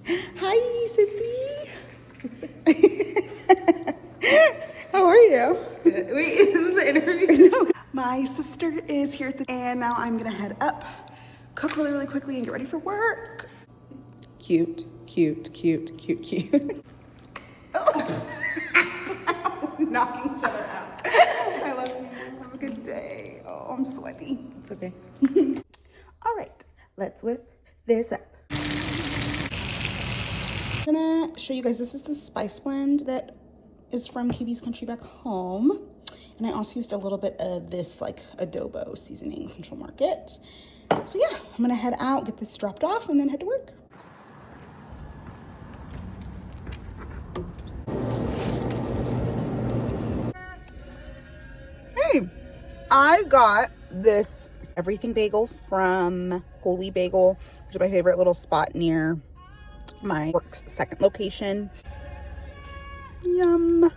Hi, sissy. How are you? Wait, is this the interview? No. My sister is here and now I'm gonna head up, cook really, really quickly and get ready for work. Cute, cute, cute, cute, cute. Oh. Knocking each other out. I love you. Have a good day. Oh, I'm sweaty. It's okay. All right, let's whip this up. I'm gonna show you guys, this is the spice blend that is from QB's Country Back Home. And I also used a little bit of this like adobo seasoning, Central Market. So yeah, I'm gonna head out, get this dropped off, and then head to work. Hey, I got this everything bagel from Holy Bagel, which is my favorite little spot near my work's second location. Yum. Now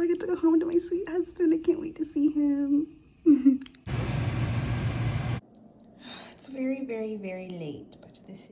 I get to go home to my sweet husband. I can't wait to see him. It's very, very, very late, but this is